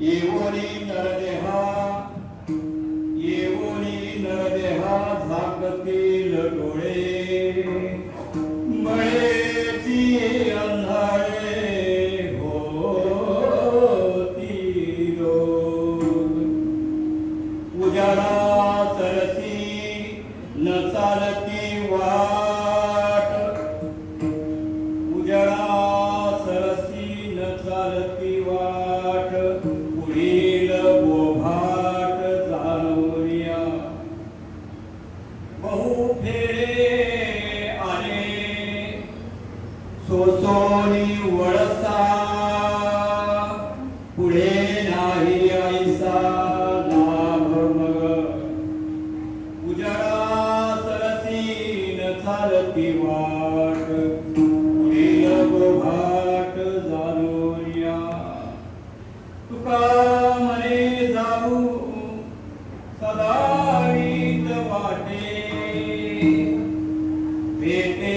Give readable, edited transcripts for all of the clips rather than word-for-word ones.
येवोनी नरदेहा झाकतील डोळे मळेची अंधारे होती रोज उजाडा सरसी न चालती वाट उजाडा सरसी न चालती वाट पुढील बोभाट जाणवूया बहु फेरे आले सोसोनी वळसा पुढे नाही ऐसा लाभ मग उजाडा सरसी न चालती वाट पुढील बोभाट जाणूया तुका मने जाऊ सदा वीत वाटे भेटे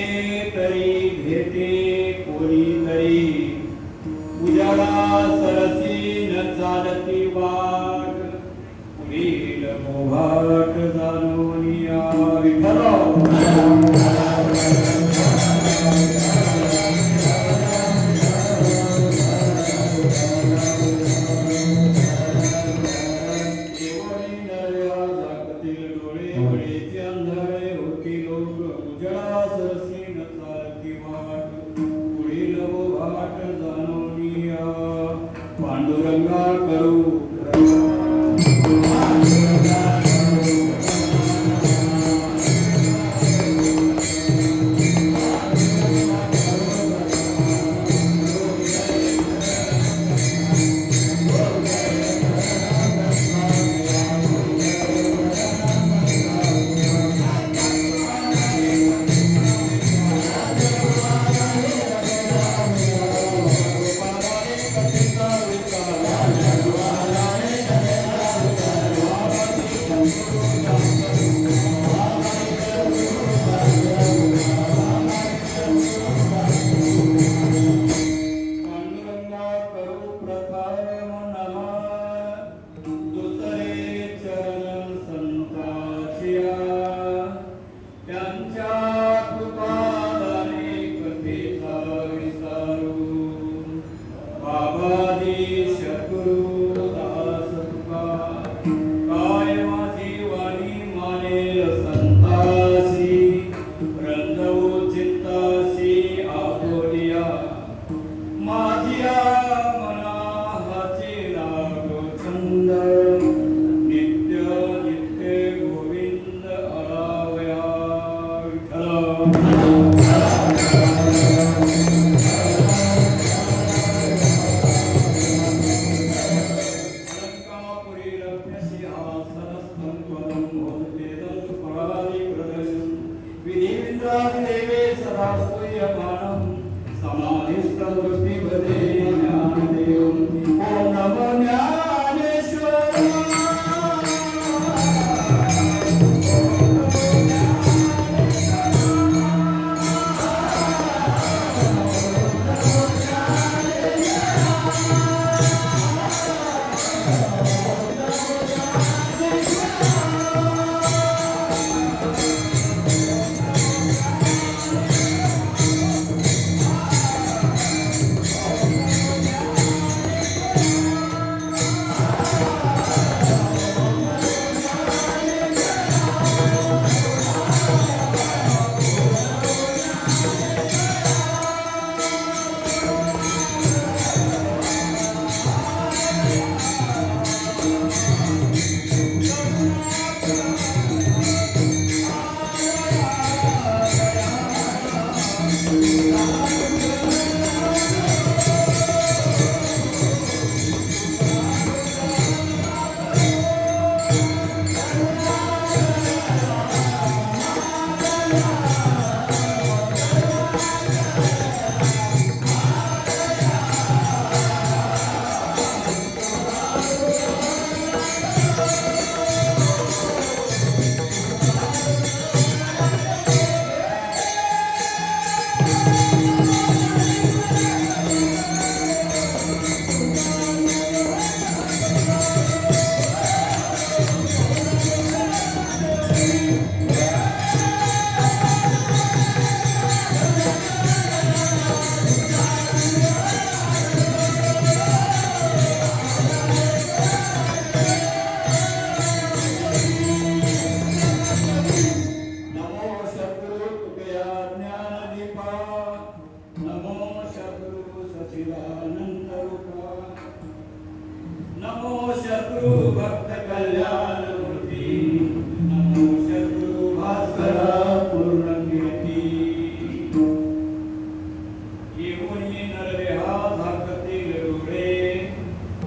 तरी भेटे कोणी तरी उजाडा सरसी न चालती वाट पुढील बोभाट जाणूया विठ्ठल पांडुरंगा करू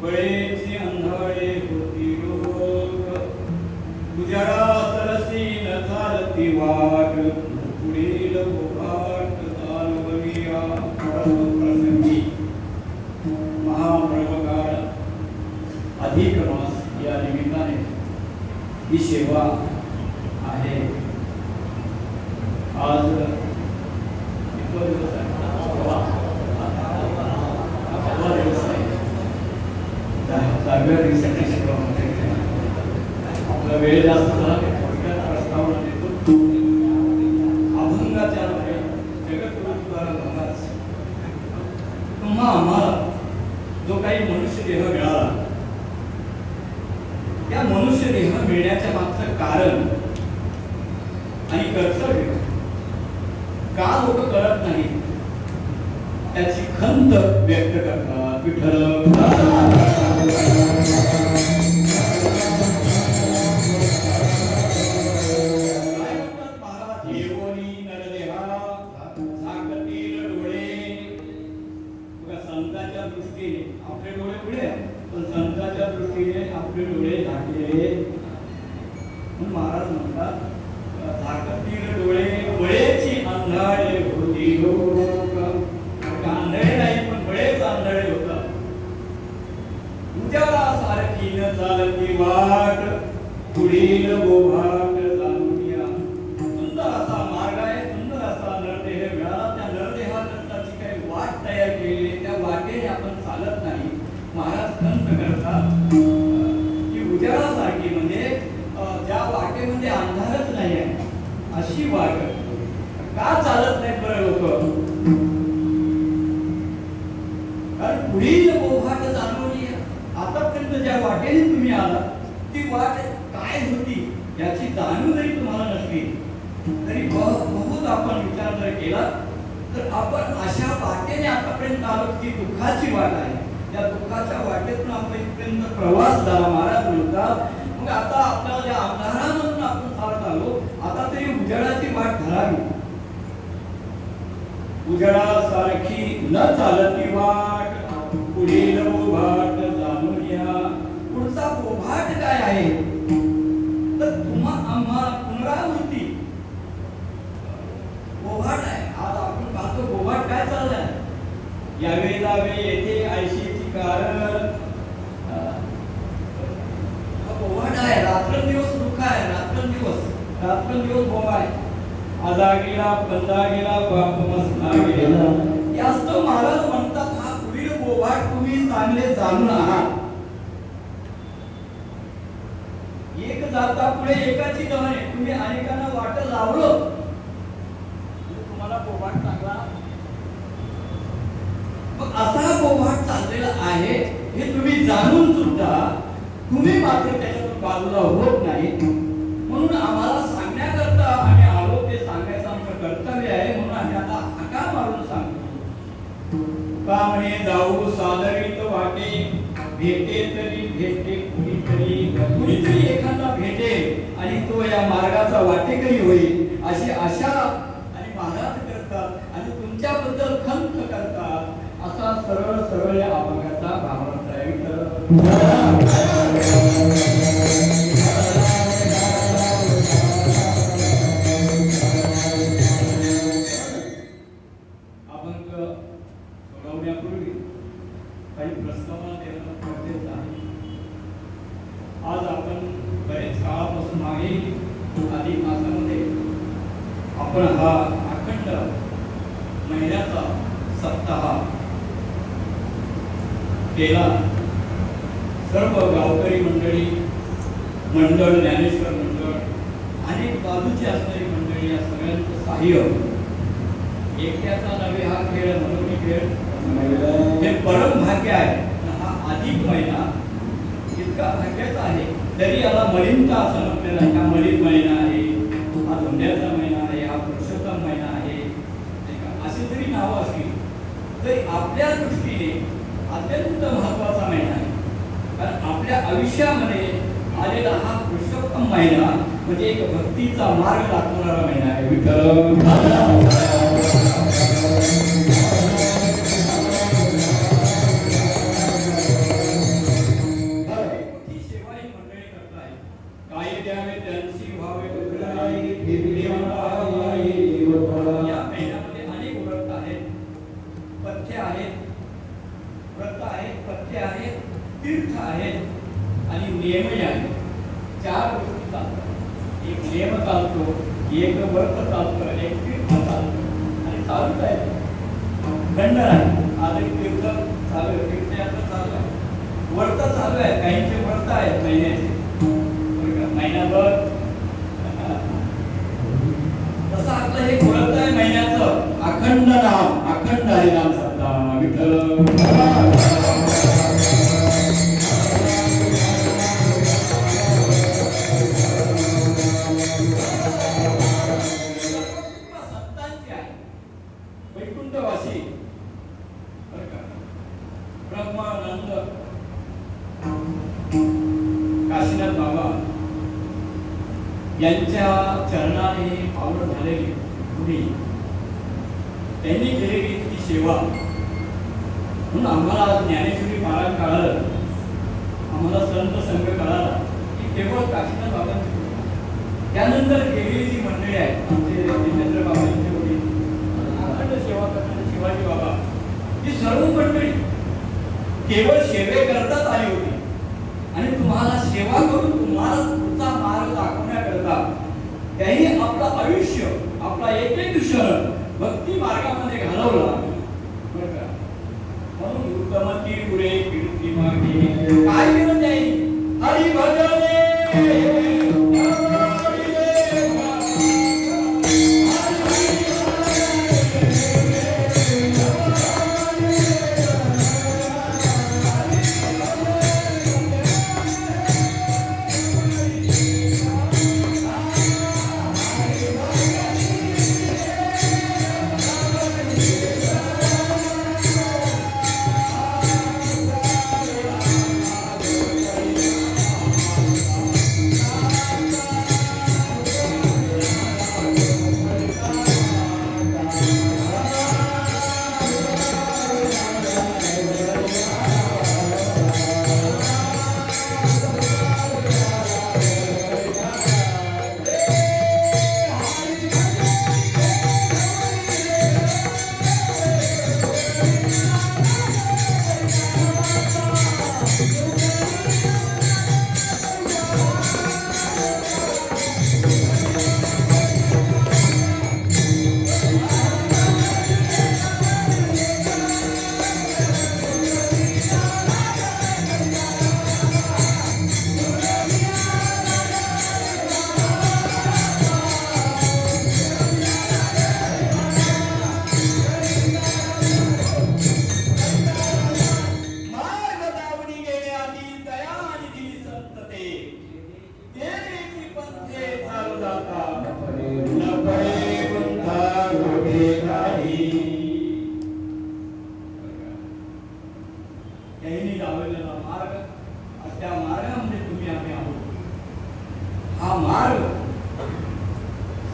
बळेची अंधाळे होती लोक उजाडा सरसी न चालती वाट पुढील बोभाट चाल बघिया प्रसंगी महाप्रभकाळ अधिक मास या निमित्ताने ही सेवा आहे. आज दिवस आहे, दहाव्या दिवसाची सेवा आपला वेळ जास्त झाला प्रस्तावना देतो. अभंगाच्या जगद्गुरु तुकाराम महाराज तुम्हा आम्हाला जो काही मनुष्य देह मिळाला त्या मनुष्य देह मिळण्याच्या मागचं कारण आणि कर्तव्य का लोक करत नाही त्याची खंत व्यक्त करतात. विठ्ठल संतांच्या दृष्टीने आपले डोळे उघडे पण संतांच्या दृष्टीने आपले डोळे झाकले म्हणून महाराज म्हणतात झाकतील डोळे बळेची अंधाळे होती लोक. आंधळे नाही पण बळेच आंधळे होतात. उजाडा सारखी न चालती वाट पुढील बोभाट जाणूया. सुंदर असा मार्ग आहे, सुंदर असा नरदेह मिळाला. त्या नरदेहाकरताची काही वाट तयार केली त्या वाटेने आपण चालत नाही. महाराज खंत करतात की उजाडासारखी म्हणजे ज्या वाटेमध्ये अंधारच नाही आहे अशी वाट का चालत नाही बरं लोक. कारण पुढील बोभाट जाणवली. आतापर्यंत ज्या वाटेने तुम्ही आला ती वाट काय होती याची जाणीव जरी तुम्हाला नसली तरी बहुत आपण विचार जर केला तर आपण अशा वाटेने आतापर्यंत आलो ती दुःखाची वाट आहे. त्या दुःखाच्या वाटेतून आपण इथपर्यंत प्रवास झाला. महाराज म्हणतात मग आता आपल्याला ज्या अंधारामधून आपण चालत आलो आता तरी उजाडाची वाट धरावी. उजाडासारखी न चालती वाट पुढील बोभाट जाणूया. पुढचा बोभाट काय आहे तर तुम्हा आम्हा पुनरावृत्ती बोभाट आहे. आज आपण पाहतो बोभाट काय चाललाय. यावे जावे येथे आयशीची कारण बोभाट आहे. रात्रंदिवस दुःख आहे. रात्रंदिवस बोबा आहे. आजा गेला पंधा गेला बाप मसना गेला. यास्त महाराज म्हणतात हा पुढील बोभाट तुम्ही चांगले जाणून आहात. एक जाता पुढे एकाची गमने तुम्ही अनेकांना वाट लावलं तुम्हाला बोभाट चांगला. मग असा बोभाट चाललेला आहे हे तुम्ही जाणून सुद्धा तुम्ही मात्र त्याच्यातून बाजूला होत नाही. म्हणून आम्हाला सांगण्याकरता आम्ही आलो ते सांगायचं आमचं कर्तव्य आहे. म्हणून आम्ही आता हाका मारून सांगतो. का म्हणे जाऊ सादरीत वाटे भेटे तरी भेटे कुणीतरी एखादा भेटेल आणि तो या मार्गाचा वाटेकरी होईल अशी आशा आणि महाराज करतात आणि तुमच्याबद्दल खंत करतात. असा सरळ सरळ या अभंगाचा भावार्थ आहे. अभंग सोडवण्यापूर्वी काही प्रस्तावना देणं गरजेचं आहे. आज आपण बरेच काळापासून मागे अधिक मासामध्ये आपण हा अखंड महिन्याचा सप्ताह केला. सर्व गावकरी मंडळी मंडळ ज्ञानेश्वर मंडळ अनेक बाजूची असणारी मंडळी या सगळ्यांचं सहाय्य. एकट्याचा नव्हे हा खेळ मनोनी खेळ हे परम भाग्य आहे. हा अधिक महिना इतका भाग्याचा आहे तरी याला मलिनता असं म्हटलेलं आहे. हा मलिन महिना आहे, हा धोंड्याचा महिना आहे, हा पुरुषोत्तम महिना आहे असे जरी नावं असतील तरी आपल्या दृष्टीने अत्यंत महत्वाचा महिना आहे. कारण आपल्या आयुष्यामध्ये आलेला हा पुरुषोत्तम महिना म्हणजे एक भक्तीचा मार्ग दाखवणारा महिना आहे. विठ्ठल तीर्थ आहेत आणि नियमही आहेत. चार गोष्टी चालतात. एक नियम चालतो, एक व्रत चालतं, एक तीर्थ चालतं आणि चालूच आहे. खंडन आहे. आज एक तीर्थ चालू आहे, तीर्थयात्रा चालू आहे, व्रत चालू आहे. काहींचे व्रत आहेत महिन्याचे, महिनाभर. तसं आपलं हे व्रत आहे महिन्याचं, अखंड नाम, अखंड हरिनाम सत्ता विठ्ठल. वैकुंठवासी ब्रह्मानंद काशीनाथ बाबा यांच्या चरणाने पावन झालेली पुढे त्यांनी केलेली ती सेवा म्हणून आम्हाला ज्ञानेश्वरी पारायण कळालं, आम्हाला संत संघ कळाला की केवळ काशीनाथ बाबांची. त्यानंतर गेलेली जी मंडळी आहेत, आमचे जितेंद्र बाबांचे वडील, अखंड सेवा करणारे शिवाजी बाबा, ही सर्व मंडळी केवळ सेवेकरताच आली होती आणि तुम्हाला सेवा करून तुम्हाला पुढचा मार्ग दाखवण्याकरता त्यांनी आपलं आयुष्य, आपला एक एक क्षण भक्ती मार्गामध्ये घालवला. म्हणून उत्तमती पुरे कीर्ती मागे काय केलं त्यांनी? हरी भजने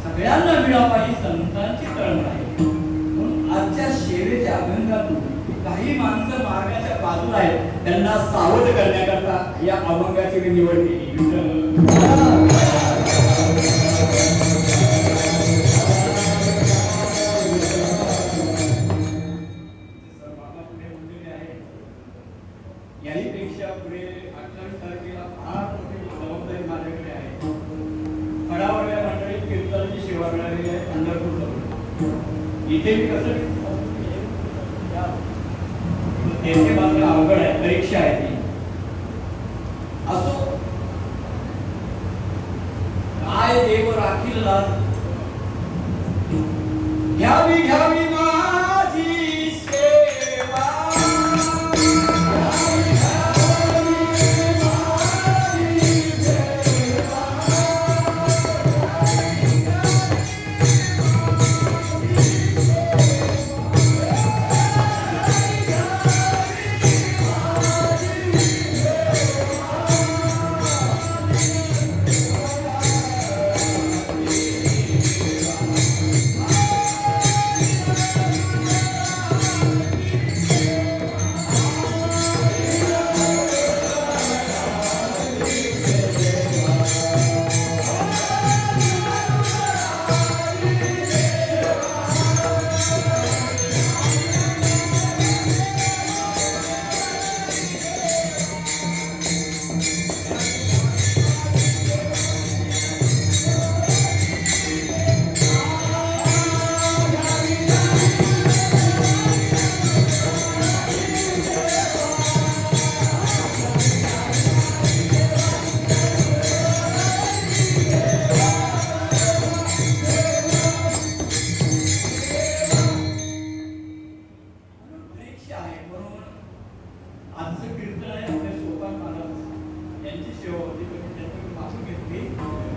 सगळ्यांना मिळावा ही संतांची तळमळ आहे. म्हणून आजच्या सेवेच्या अभंगातून काही माणसं मार्गाच्या बाजूला आहेत, त्यांना सावध करण्याकरता या अभंगाची मी निवड केली. याहीपेक्षा पुढे 28 तारखेला फार मोठी जबाबदारी माझ्याकडे आहे. फडावड्या मंडळीत कीर्तनाची सेवा मिळालेली आहे पंढरपूर. इथे मी कसं तेथे मात्र अवघड आहे, परीक्षा आहे ती. असो काय देव राखील लाज, घ्यावी घ्यावी माझी सेवा.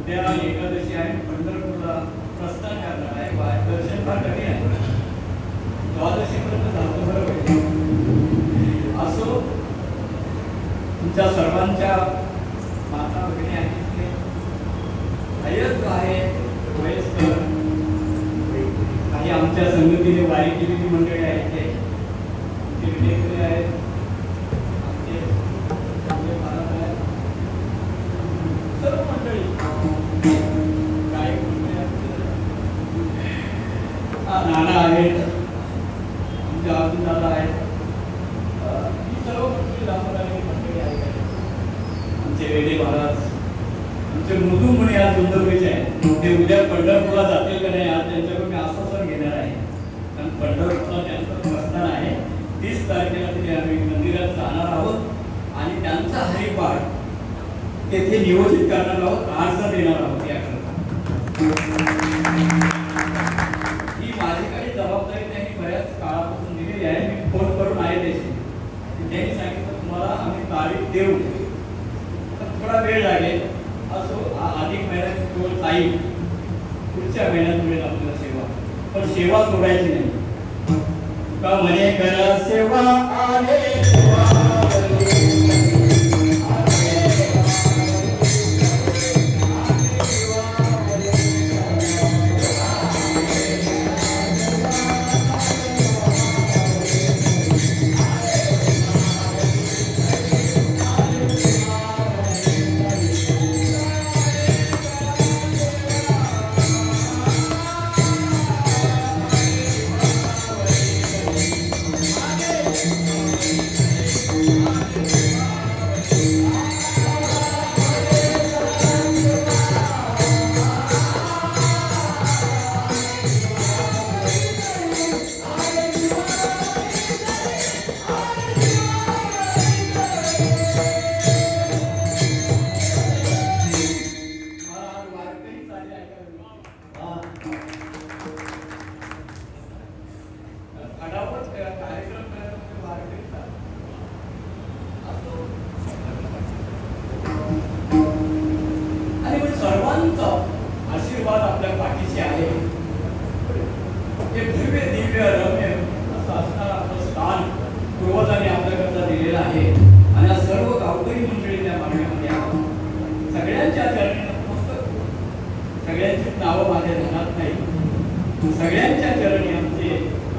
उद्या एकादशी आहे, पंढरपूरला प्रस्थान करणार आहे. दर्शन फार कमी आहे, 12शी पर्यंत जातो बरोबर. असो, तुमच्या सर्वांच्या माता भगिनी आहेत, अय्यत आहे वयस्कर, काही आमच्या संगतीने वारी केलेली मंडळी आहेत, ते विनेकरे आहेत, आमचे महाराज आहेत, सर्व मंडळी काय नाना आहेत, आमचे अर्जुन दादा आहेत, ही सर्व मंडळी रामराणी मंडळी आहेत. आमचे वेडे महाराज, आमचे मृदुमुनी आज सुंदरपेचे आहेत, ते उद्या पंढरपूरला जातील का नाही आज त्यांच्याकडून मी आश्वासन घेणार आहे. कारण पंढरपूरला त्यांचं प्रस्थान आहे, 30 तारखेला तिथे आम्ही मंदिरात जाणार आहोत आणि त्यांचा हरिपाठ तेथे नियोजित करणार आहोत, अर्ज देणार आहोत. याकरता ही माझ्याकडे जबाबदारी त्यांनी बऱ्याच काळापासून दिलेली आहे. मी फोन करून आहे त्याची, त्यांनी सांगितलं तुम्हाला आम्ही तारीख देऊ, थोडा वेळ लागेल. असो, अधिक महिन्यात केवळ जाईल, पुढच्या महिन्यात मिळेल आपल्याला सेवा, पण सेवा सोडायची नाही. का म्हणे करा सेवा आले सेवा आशीर्वाद आपल्या पाठीशी आहे. हे दिव्य दिव्य रम्य असं असणारं आपलं स्थान पूर्वजांनी आपल्याकरता दिलेलं आहे आणि सर्व गावकरी मंडळी त्या मार्गामध्ये आहोत. सगळ्यांच्या चरणी नतमस्तक, सगळ्यांची नावं माझ्या ध्यानात नाही, सगळ्यांच्या चरणी आमचे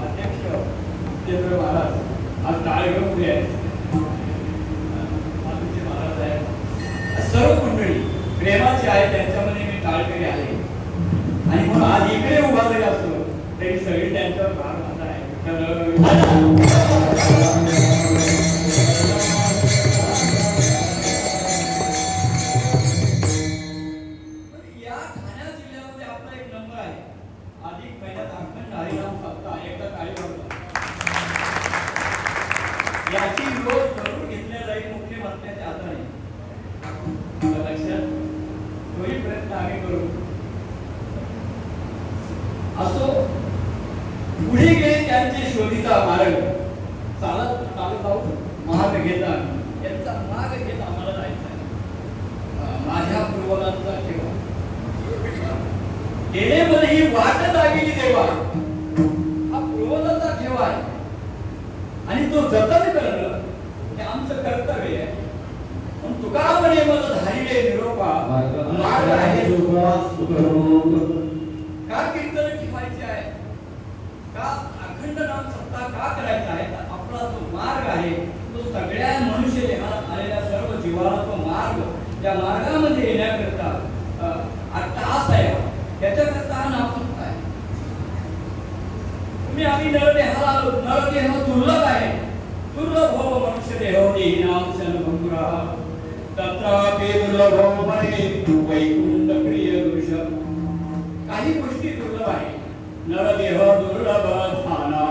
अध्यक्ष जितेंद्र महाराज आज टाळ घेऊन उभे आहेत, माधुचे महाराज आहेत, सर्व मंडळी प्रेमाची आहे, त्यांच्यामध्ये मी टाळकरी आहे. आणि म्हणून आज इकडे उभा जरी असतो तरी सगळी त्यांच्यावर भार मानत आहे. या ठाणे जिल्ह्यामध्ये आपला एक नंबर आहे, अधिक महिन्यात अखंड हरिनाम सप्ताह एकदा टाळी वाजवा. याची नोंद करून घेतल्या जाईल मुख्यमंत्र्यांच्या हाताने. लक्षात, तोही प्रयत्न आम्ही करू. असो, पुढे गेले त्यांचे शोधिता मार्ग, चालत चालत जाऊ मार्ग घेता, यांचा मार्ग घेत आम्हाला जायचा आहे. माझ्या पूर्वजांचा ठेवा गेलेमध्ये ही वाट लागली देवा, हा पूर्वजांचा ठेवा आहे आणि तो जतन करणं हे आमचं कर्तव्य आहे. पण तुकारामने मला धारिले निरोपा मार्ग आहे का कीर्तन ठेवायचे आहे, का अखंड नाम सप्ताह का करायचा आहे, तर आपला जो मार्ग आहे तो सगळ्या मनुष्य देहात आलेल्या सर्व जीवाला तो मार्ग, त्या मार्गामध्ये येण्याकरता तास आहे, त्याच्याकरता हा नाम सप्ताह आहे. तुम्ही आम्ही नरदेहाला आलो, नरदेह दुर्लभ आहे, दुर्लभ हो मनुष्य देहो देहिनाम शनभंगुरा तत्रापि दुर्लभो मने वैकुंठ प्रिय वृषभ. काही गोष्टी दुर्लभ आहे, नरदेह दुर्लभ स्थाना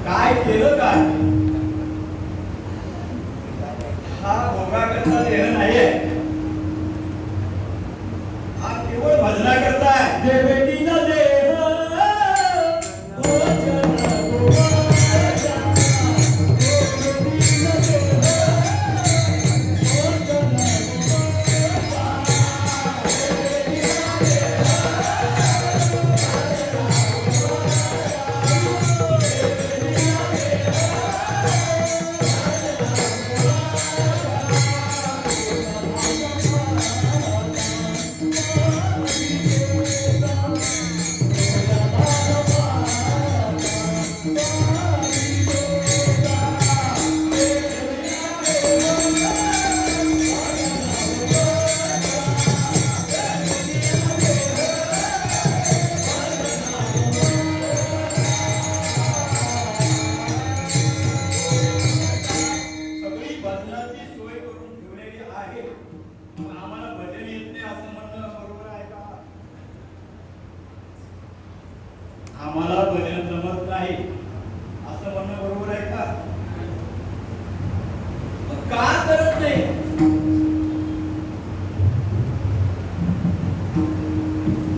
काय केलं काय? हा भोगा करता देह नाहीये, हा केवळ भजना करताय. देवेटी न देह आम्हाला भजन जमत नाही असं म्हणणं बरोबर आहे का? का करत नाही?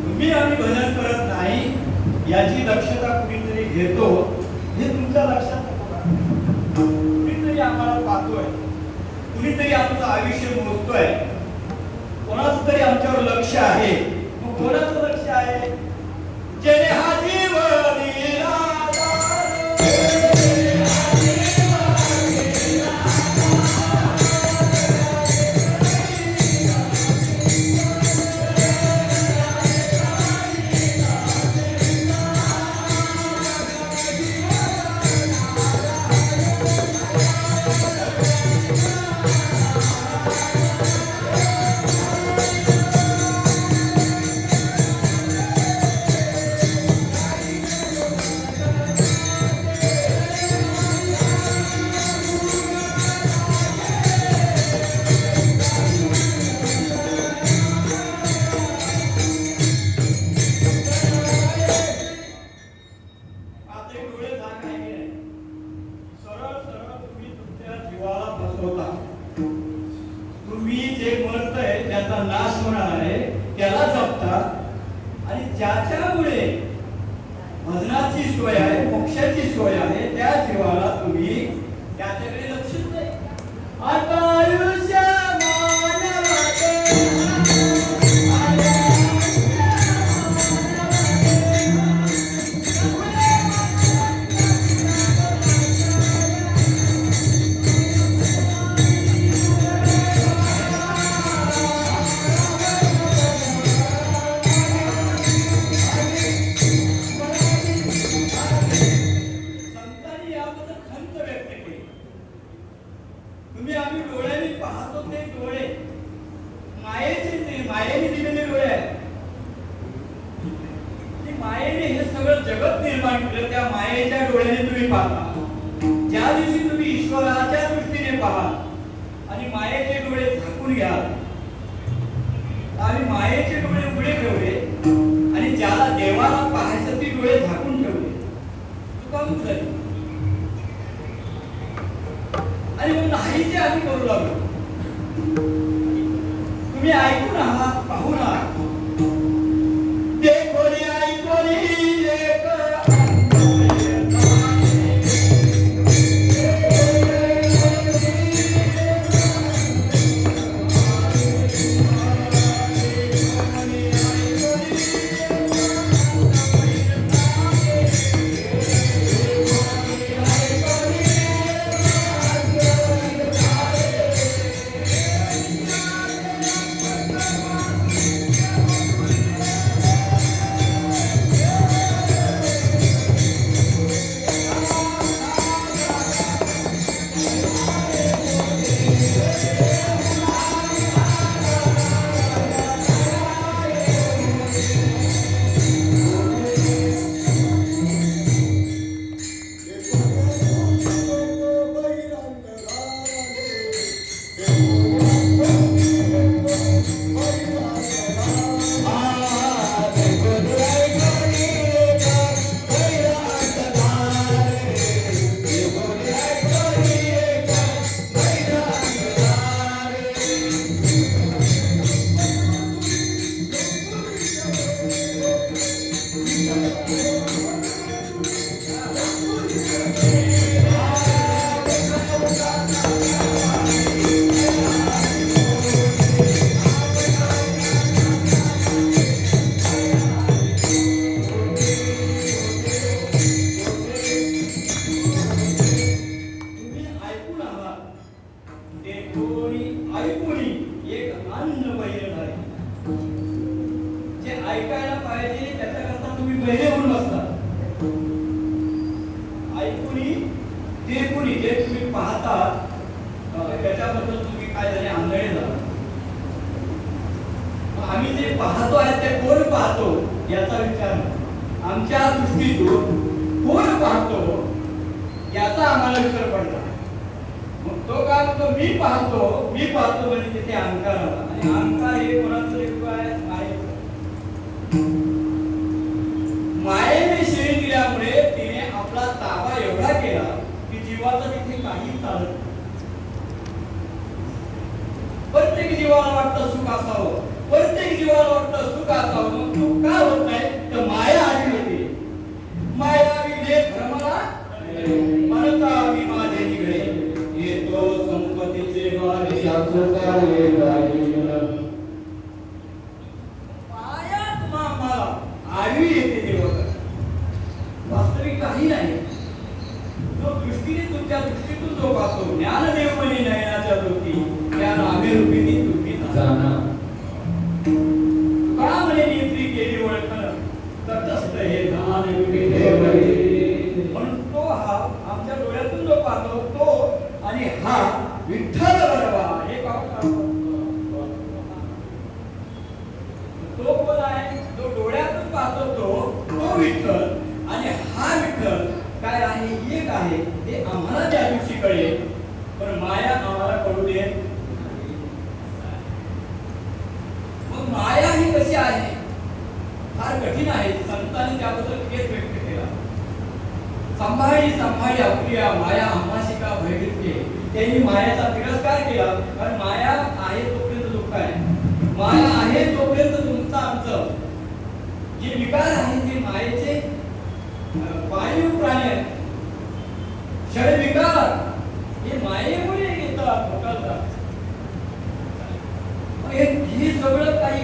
तुम्ही आम्ही भजन करत नाही याची दक्षता कुणीतरी घेतो हे तुमच्या लक्षात नको का? कुणीतरी आम्हाला पाहतोय, कुणीतरी आमचं आयुष्य मोजतोय, कोणाचं तरी आमच्यावर लक्ष आहे. मग कोणाचं लक्ष आहे? जेणे हा जीव दिला नाश होणार आहे त्याला जपता आणि ज्याच्यामुळे भजनाची सोय आहे, मोक्षाची सोय आहे, त्या जीवाला तुम्ही त्याच्याकडे लक्षच नाही. आता आयुष्य तुम्ही आम्ही डोळ्यांनी पाहतो ते डोळे मायेने दिलेले डोळे आहेत. मायेने हे सगळं जगत निर्माण केलं, त्या मायेच्या डोळ्याने तुम्ही पाहता. ज्या दिवशी तुम्ही ईश्वराच्या दृष्टीने पाहाल आणि मायेचे डोळे झाकून घ्याल, आम्ही मायेचे डोळे उघडे ठेवले आणि ज्याला देवाला पाहायचं ती डोळे झाकून ठेवले. तुका झाली आणि मग नाही ते आम्ही करू लागलो. तुम्ही ऐकून आहात, पाहून आहात. ऐकूनी ते कुणी जे तुम्ही पाहता त्याच्याबद्दल तुम्ही काय झाले आंधळे झाला. आम्ही जे पाहतो आहे ते कोण पाहतो याचा विचार आमच्या दृष्टीतून कोण पाहतो याचा आम्हाला विचार पडला. मग तो काय म्हणतो मी पाहतो म्हणजे तिथे अहंकार आला. आणि अहंकार हे कोणाचं लेकरू आहे? मायेने शरीर दिल्यामुळे तिने आपला ताबा एवढा केला की जीवाचा तिथे काही चालत नाही. प्रत्येक जीवाला वाटतं सुख असावं, प्रत्येक जीवाला वाटतं सुख असावं. मग सुख का होत नाही? तर माया आली होती. माया विले भ्रमला म्हणता मी माझे निघळे येतो संपत्तीचे वारे शाश्वताले राहील. माया तुम्हाला आडवी येते देवाकडे. वास्तविक काही नाही. जो दृष्टीने तुमच्या दृष्टीतून जो पाहतो ज्ञानदेव म्हणे नयनाच्या ज्योती त्या नामे रूपिणी तुम्ही जाणा. का म्हणे नेत्री केली ओळखण तटस्थ हे ज्ञान म्हणून तो हा आमच्या डोळ्यातून जो पाहतो तो आणि हा विठ्ठल बरोबर हे तो कोण आहे? जो डोळ्यातून पाहतो तो विठ्ठल आणि हा विठ्ठल काय आहे? एक आहे. हे आम्हाला त्या दिवशी कळेल, पण माया आम्हाला कळू दे. मग माया ही कशी आहे? फार कठीण आहे. संतांनी त्याबद्दल केस व्यक्त केला. संभाळी आपली माया आम्हाशी का भयभीत केली. त्यांनी मायाचा तिरस्कार केला. कारण माया आहे तोपर्यंत दुःख आहे, माया आहे तोपर्यंत तुमचा आमचं जे विकार आहे ते मायेचे वायू प्राणी आहेत. षड विकार हे मायेमुळे येतात लोकांचा. हे सगळं काही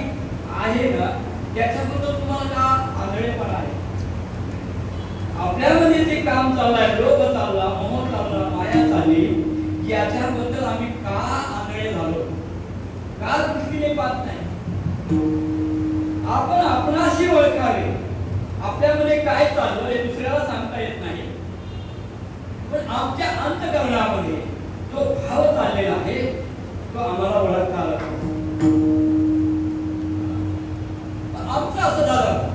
आहे ना त्याच्याबद्दल तुम्हाला का आंधळेपणा आहे? आपल्यामध्ये जे काम चाललंय, लोभ चालला, मोह चालला, माया चालली, याच्याबद्दल आम्ही का आंधळे झालो? का दृष्टीने पाहत नाही? आपण आपणाशी ओळखावे. आपल्यामध्ये काय चाललं हे दुसऱ्याला सांगता येत नाही, पण आमच्या अंतःकरणामध्ये जो भाव चाललेला आहे तो आम्हाला ओळखता आला. आमचं असं झालं,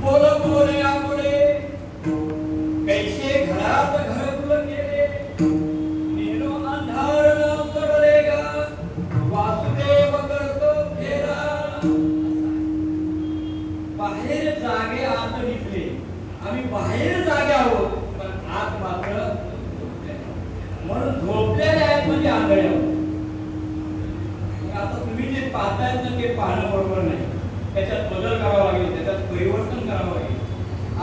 बोल यापुढे कैसे घरात घरकुल केले नेनो अंधार न पडलेगा वासुदेव करतो फेरा. बाहेर जागे आत निघले. आम्ही बाहेर जागे आहोत पण आत मात्र म्हणून झोपलेले आहेत म्हणजे आंधळे आहोत. आता तुम्ही जे पाहतायत ना ते पाहणं बरोबर नाही. त्याच्यात बदल करावा लागेल, त्याच्यात परिवर्तन करावं लागेल.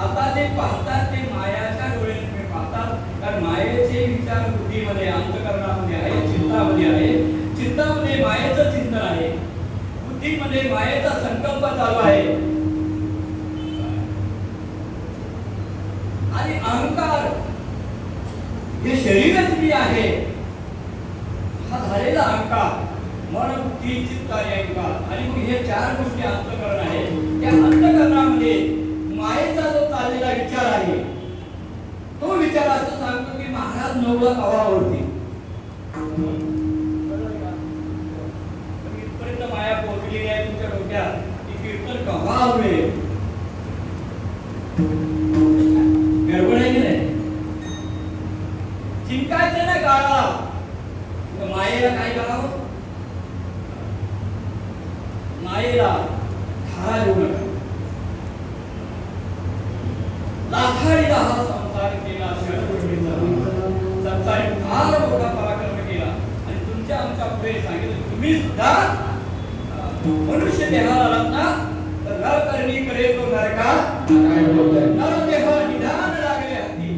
आता जे पाहतात ते मायाच्या डोळ्याने तुम्ही पाहतात. कारण मायेचे विचार बुद्धीमध्ये, अंतःकरणामध्ये आहे, चित्तामध्ये आहे. चित्तामध्ये मायेचं चिंतन आहे, बुद्धीमध्ये मायेचा संकल्प चालू आहे. आणि अहंकार हे शरीरच मी आहे हा झालेला अहंकार, मन बुद्धी चित्त आणि अहंकार. आणि मग हे चार गोष्टी अंतःकरण आहे. त्या अंतःकरणामध्ये मायेचा जो चाललेला विचार आहे तो विचार असं सांगतो की महाराज नवला कवा होती. इथपर्यंत माया पोहोचलेली आहे तुमच्या डोक्यात की कीर्तन कवा होईल. गडबड आहे की नाही? चिंकायचं ना काळाला. मायेला काय करावं? मायेला थारा देऊ नका. लाथाडीला हा संसार केला, षडगोष्टींचा संसारी फार मोठा पराक्रम केला. आणि तुमच्या आमच्या पुढे सांगितलं तुम्ही सुद्धा मनुष्य देहाला आलात ना तर नरकरणी करे तो नरका नरदेह निधान लागले हाती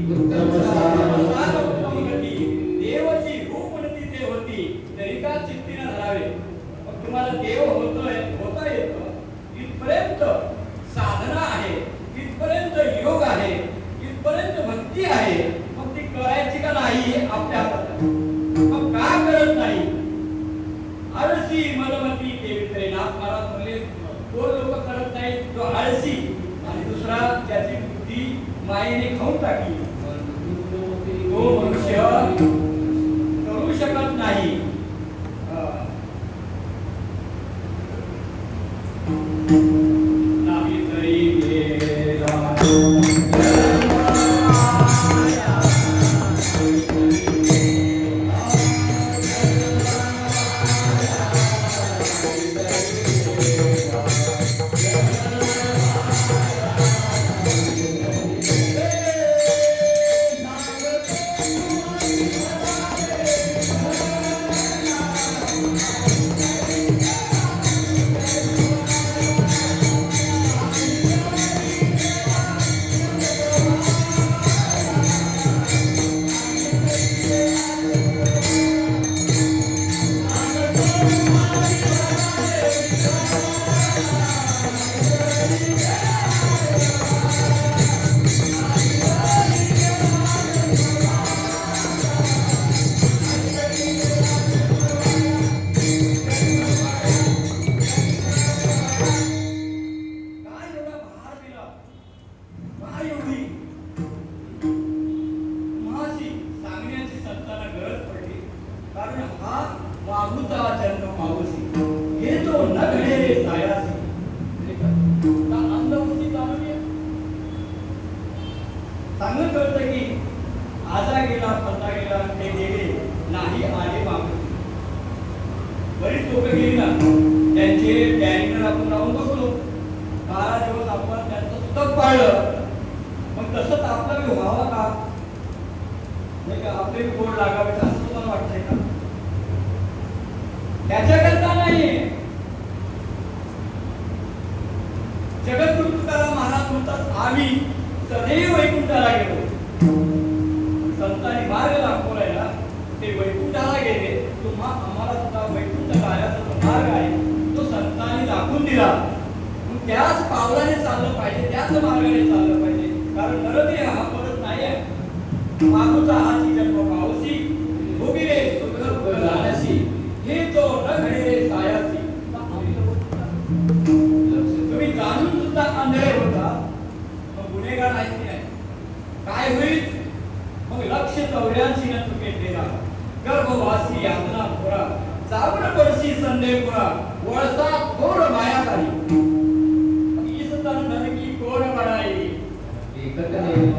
देवाची रूप म्हणती ते होती तरी का चित्तीनं धरावे. मग तुम्हाला देव होता येतं इथपर्यंत साधना आहे, इथपर्यंत योग आहे, इथपर्यंत भक्ती आहे. मग ती करायची का नाही आपल्या हातात आहे. मग का करत नाही? आळसी मनमती देवित्रे नाथ महाराज म्हणले कोण लोक करत नाही? जो आळसी आणि दुसरा त्याची बुद्धी मायेने खाऊन टाकली तो मनुष्य करू शकत नाही. नाही तरी गेला चांगलं कळतं की आजा गेला फलता गेला ते गेले नाही आले मागून. बरीच लोक गेली ना त्यांचे डॅरीवर आपण राहून बसलो 12 दिवस आपण त्यांचं सुतक पाळलं. मग तसंच आपला बी व्हावा का नाही का आपले बी गोड लागावे असं तुम्हाला वाटतंय का? त्याच्याकरता नाही. जगद्गुरु तुकाराम महाराज म्हणतात आम्ही सदैव वैकुंठाला गेलो. संतांनी मार्ग दाखवलाय ना ते वैकुंठाला गेले. तुम्हा आम्हाला सुद्धा वैकुंठ जाण्याचा जो मार्ग आहे तो संतांनी दाखवून दिला. मग त्याच पावलाने चाललं पाहिजे त्याच मार्गाने चाललं पाहिजे. कारण नरदेह हा परत नाही आहे. मागूचा हाती जन्म पावसी भोगिले सुख जाण्यासी हे तो न घडे रे सायासी. तुम्ही जाणून सुद्धा आंधळे होता मग गुन्हेगार आहेत की नाही? काय होईल मग 184 न तुके तेरा गर्भवासी यातना पुरा चावड परसी संदेह पुरा वळसा थोर माया झाली ईसतन नरकी कोण बनाई. एकच नाही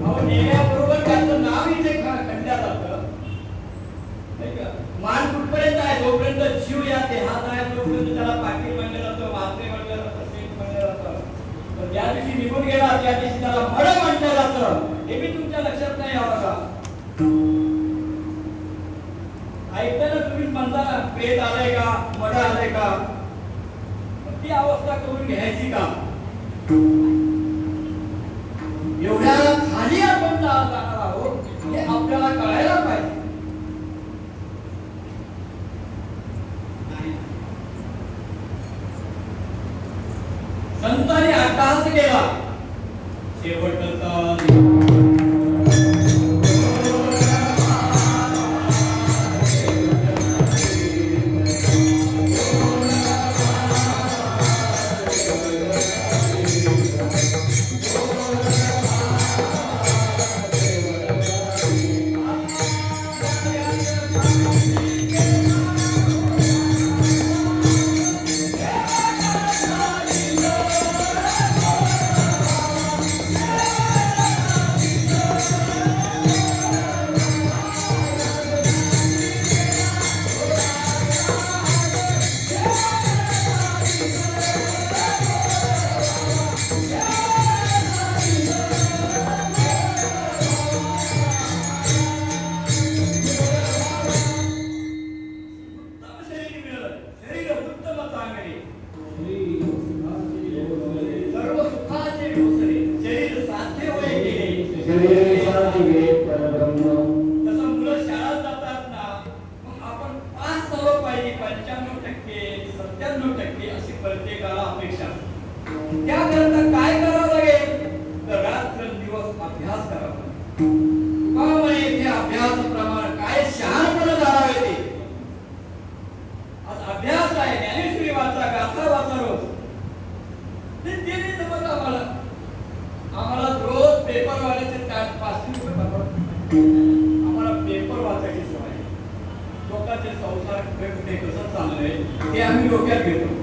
अहो नेल्याबरोबर त्याचं नाव इथे खंड्या जातं नाही का? मान कुठपर्यंत आहे जोपर्यंत जीव या देहात आहे तोपर्यंत त्याला पाटील म्हणलं जातं म्हात्रे म्हणलं जातं सेठ म्हणलं जातं. पण ज्या दिवशी निघून गेला त्या दिवशी त्याला मड म्हणलं जातं. हे मी तुमच्या लक्षात नाही यावं का? ऐकताना तुम्ही म्हणता ना प्रेत आलंय का मड आलंय का ती अवस्था करून घ्यायची का? एवढ्या खाली आपण जाणार आहोत हे आपल्याला कळायला पाहिजे. संतांनी अट्टहास केला शेवटचा आम्हाला पेपर वाचायची सवय आहे. लोकांचे संसार कुठे कुठे कसं चाललंय ते आम्ही डोक्यात घेतो.